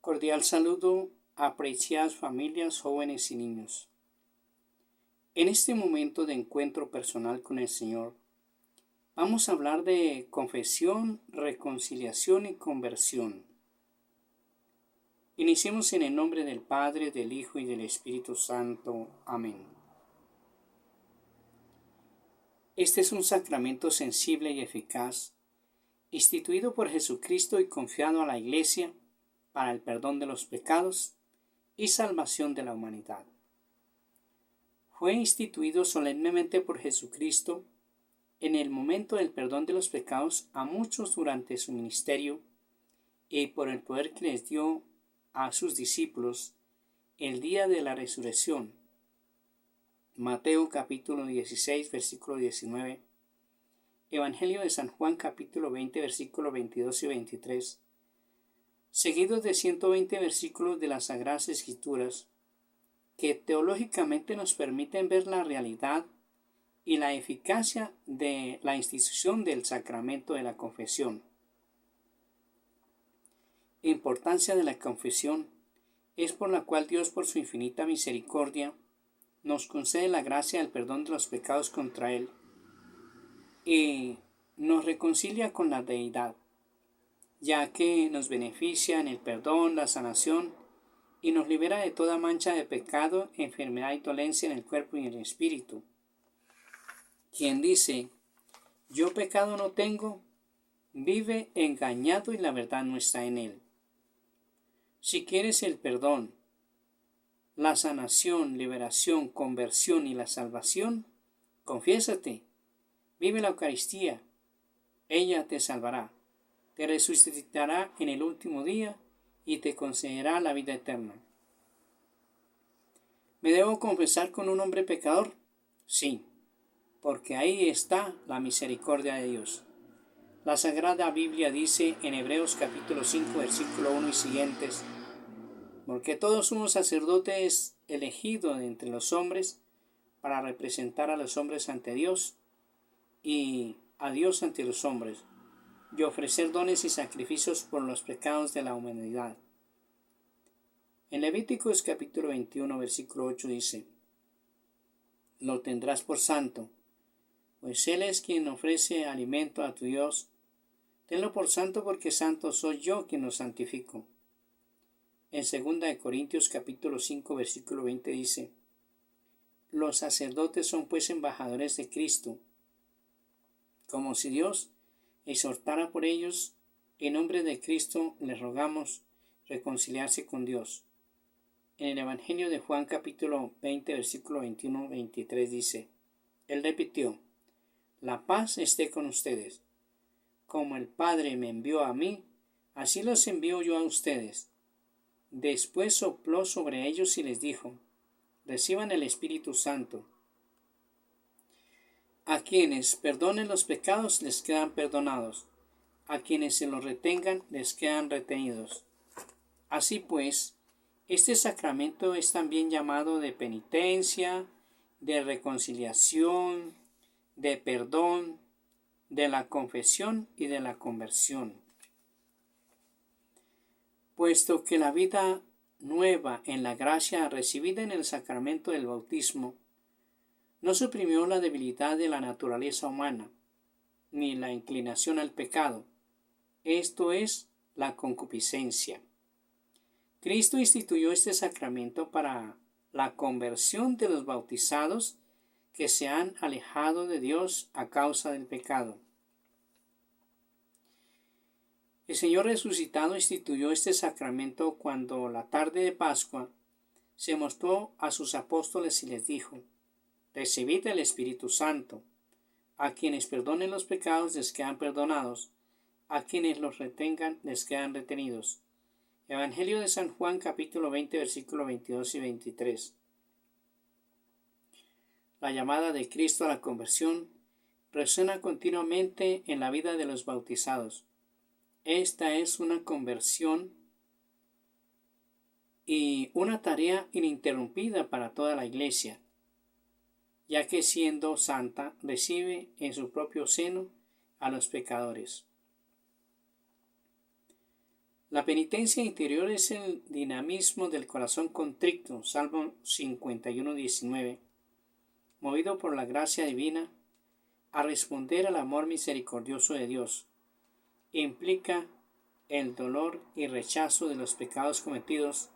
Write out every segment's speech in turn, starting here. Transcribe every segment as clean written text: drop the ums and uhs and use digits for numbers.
Cordial saludo, apreciadas familias, jóvenes y niños. En este momento de encuentro personal con el Señor, vamos a hablar de confesión, reconciliación y conversión. Iniciemos en el nombre del Padre, del Hijo y del Espíritu Santo. Amén. Este es un sacramento sensible y eficaz, instituido por Jesucristo y confiado a la Iglesia para el perdón de los pecados y salvación de la humanidad. Fue instituido solemnemente por Jesucristo en el momento del perdón de los pecados a muchos durante su ministerio y por el poder que les dio a sus discípulos el día de la resurrección. Mateo capítulo 16, versículo 19. Evangelio de San Juan capítulo 20, versículos 22 y 23. Seguidos de 120 versículos de las Sagradas Escrituras, que teológicamente nos permiten ver la realidad y la eficacia de la institución del sacramento de la confesión. Importancia de la confesión es por la cual Dios, por su infinita misericordia, nos concede la gracia del perdón de los pecados contra Él y nos reconcilia con la Deidad, ya que nos beneficia en el perdón, la sanación y nos libera de toda mancha de pecado, enfermedad y dolencia en el cuerpo y en el espíritu. Quien dice, yo pecado no tengo, vive engañado y la verdad no está en él. Si quieres el perdón, la sanación, liberación, conversión y la salvación, confiésate, vive la Eucaristía, ella te salvará, te resucitará en el último día y te concederá la vida eterna. ¿Me debo confesar con un hombre pecador? Sí, porque ahí está la misericordia de Dios. La Sagrada Biblia dice en Hebreos capítulo 5, versículo 1 y siguientes, porque todo sumo sacerdote es elegido de entre los hombres para representar a los hombres ante Dios y a Dios ante los hombres, y ofrecer dones y sacrificios por los pecados de la humanidad. En Levíticos capítulo 21, versículo 8 dice, lo tendrás por santo, pues Él es quien ofrece alimento a tu Dios. Tenlo por santo porque santo soy yo quien lo santifico. En 2 Corintios capítulo 5, versículo 20 dice, los sacerdotes son pues embajadores de Cristo, como si Dios exhortara por ellos, en nombre de Cristo les rogamos reconciliarse con Dios. En el Evangelio de Juan capítulo 20, versículo 21-23 dice, Él repitió, la paz esté con ustedes. Como el Padre me envió a mí, así los envío yo a ustedes. Después sopló sobre ellos y les dijo, reciban el Espíritu Santo. A quienes perdonen los pecados les quedan perdonados, a quienes se los retengan les quedan retenidos. Así pues, este sacramento es también llamado de penitencia, de reconciliación, de perdón, de la confesión y de la conversión. Puesto que la vida nueva en la gracia recibida en el sacramento del bautismo no suprimió la debilidad de la naturaleza humana, ni la inclinación al pecado, esto es, la concupiscencia. Cristo instituyó este sacramento para la conversión de los bautizados que se han alejado de Dios a causa del pecado. El Señor resucitado instituyó este sacramento cuando la tarde de Pascua se mostró a sus apóstoles y les dijo, recibid el Espíritu Santo, a quienes perdonen los pecados les quedan perdonados, a quienes los retengan les quedan retenidos. Evangelio de San Juan capítulo 20 versículos 22 y 23. La llamada de Cristo a la conversión resuena continuamente en la vida de los bautizados. Esta es una conversión y una tarea ininterrumpida para toda la Iglesia, ya que siendo santa recibe en su propio seno a los pecadores. La penitencia interior es el dinamismo del corazón contrito, Salmo 51:19, movido por la gracia divina a responder al amor misericordioso de Dios. Implica el dolor y rechazo de los pecados cometidos,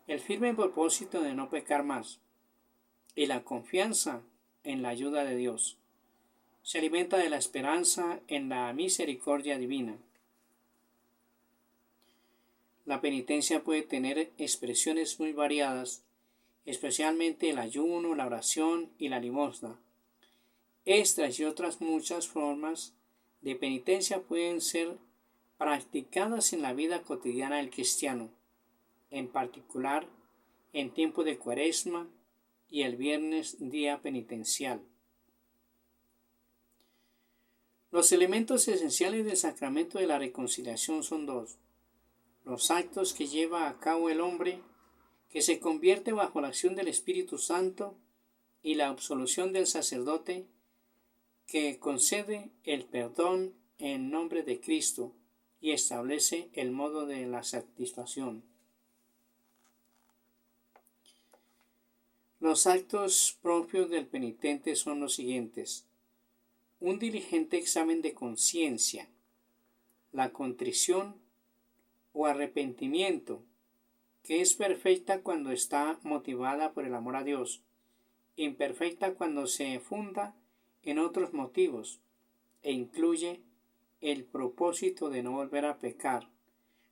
el firme propósito de no pecar más y la confianza en la ayuda de Dios. Se alimenta de la esperanza en la misericordia divina. La penitencia puede tener expresiones muy variadas, especialmente el ayuno, la oración y la limosna. Estas y otras muchas formas de penitencia pueden ser practicadas en la vida cotidiana del cristiano, en particular en tiempo de Cuaresma y el viernes día penitencial. Los elementos esenciales del sacramento de la reconciliación son dos: los actos que lleva a cabo el hombre, que se convierte bajo la acción del Espíritu Santo, y la absolución del sacerdote, que concede el perdón en nombre de Cristo y establece el modo de la satisfacción. Los actos propios del penitente son los siguientes: un diligente examen de conciencia, la contrición o arrepentimiento, que es perfecta cuando está motivada por el amor a Dios, imperfecta cuando se funda en otros motivos e incluye el propósito de no volver a pecar.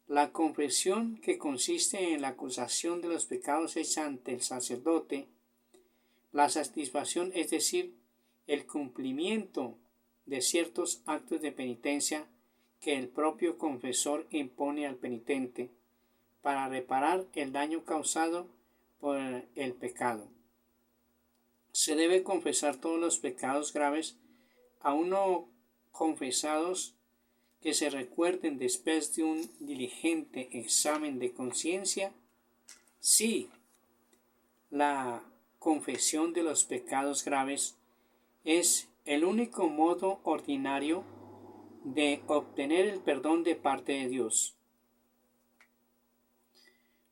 La confesión, que consiste en la acusación de los pecados hecha ante el sacerdote. La satisfacción, es decir, el cumplimiento de ciertos actos de penitencia que el propio confesor impone al penitente para reparar el daño causado por el pecado. Se debe confesar todos los pecados graves aún no confesados, que se recuerden después de un diligente examen de conciencia. Sí, la confesión de los pecados graves es el único modo ordinario de obtener el perdón de parte de Dios.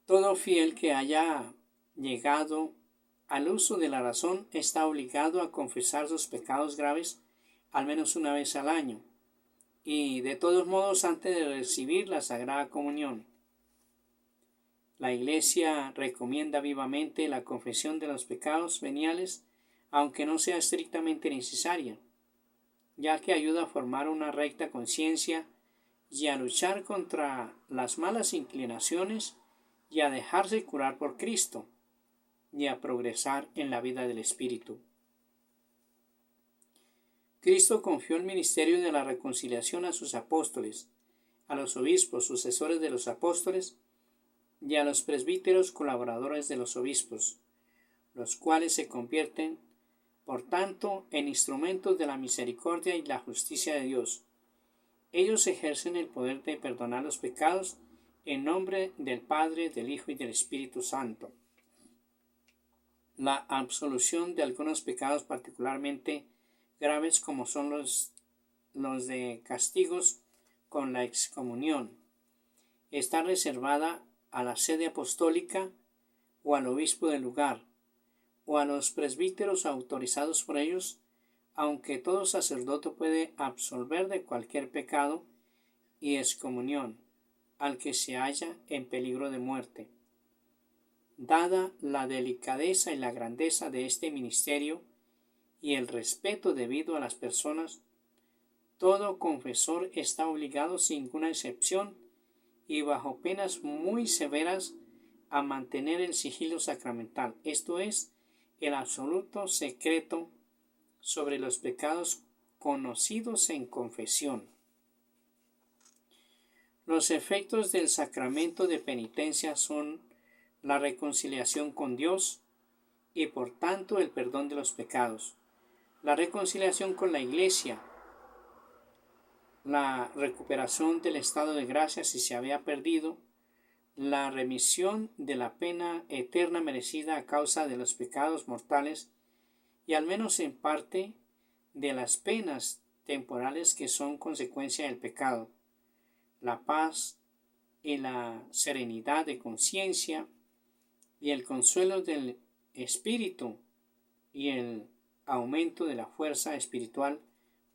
Todo fiel que haya llegado al uso de la razón está obligado a confesar sus pecados graves al menos una vez al año, y de todos modos antes de recibir la Sagrada Comunión. La Iglesia recomienda vivamente la confesión de los pecados veniales, aunque no sea estrictamente necesaria, ya que ayuda a formar una recta conciencia y a luchar contra las malas inclinaciones y a dejarse curar por Cristo y a progresar en la vida del Espíritu. Cristo confió el ministerio de la reconciliación a sus apóstoles, a los obispos, sucesores de los apóstoles, y a los presbíteros, colaboradores de los obispos, los cuales se convierten, por tanto, en instrumentos de la misericordia y la justicia de Dios. Ellos ejercen el poder de perdonar los pecados en nombre del Padre, del Hijo y del Espíritu Santo. La absolución de algunos pecados particularmente graves, como son los de castigos con la excomunión, está reservada a la sede apostólica o al obispo del lugar, o a los presbíteros autorizados por ellos, aunque todo sacerdote puede absolver de cualquier pecado y excomunión al que se halla en peligro de muerte. Dada la delicadeza y la grandeza de este ministerio y el respeto debido a las personas, todo confesor está obligado sin ninguna excepción y bajo penas muy severas a mantener el sigilo sacramental, esto es, el absoluto secreto sobre los pecados conocidos en confesión. Los efectos del sacramento de penitencia son la reconciliación con Dios y por tanto el perdón de los pecados, la reconciliación con la Iglesia, la recuperación del estado de gracia si se había perdido, la remisión de la pena eterna merecida a causa de los pecados mortales y al menos en parte de las penas temporales que son consecuencia del pecado, la paz y la serenidad de conciencia y el consuelo del espíritu y el aumento de la fuerza espiritual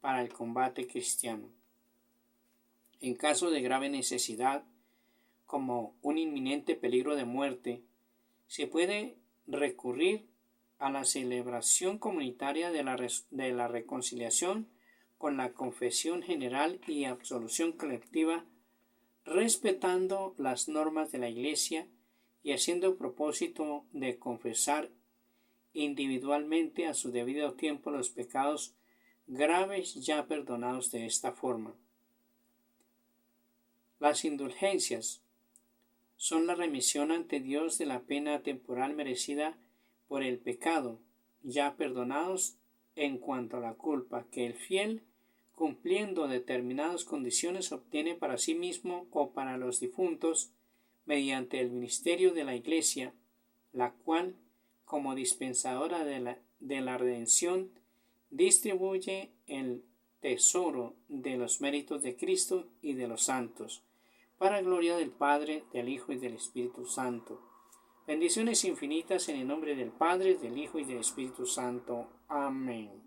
para el combate cristiano. En caso de grave necesidad, como un inminente peligro de muerte, se puede recurrir a la celebración comunitaria de la reconciliación con la confesión general y absolución colectiva, respetando las normas de la Iglesia y haciendo propósito de confesar individualmente a su debido tiempo los pecados graves ya perdonados de esta forma. Las indulgencias son la remisión ante Dios de la pena temporal merecida por el pecado, ya perdonados en cuanto a la culpa que el fiel, cumpliendo determinadas condiciones, obtiene para sí mismo o para los difuntos mediante el ministerio de la Iglesia, la cual, como dispensadora de la redención, distribuye el tesoro de los méritos de Cristo y de los santos, para gloria del Padre, del Hijo y del Espíritu Santo. Bendiciones infinitas en el nombre del Padre, del Hijo y del Espíritu Santo. Amén.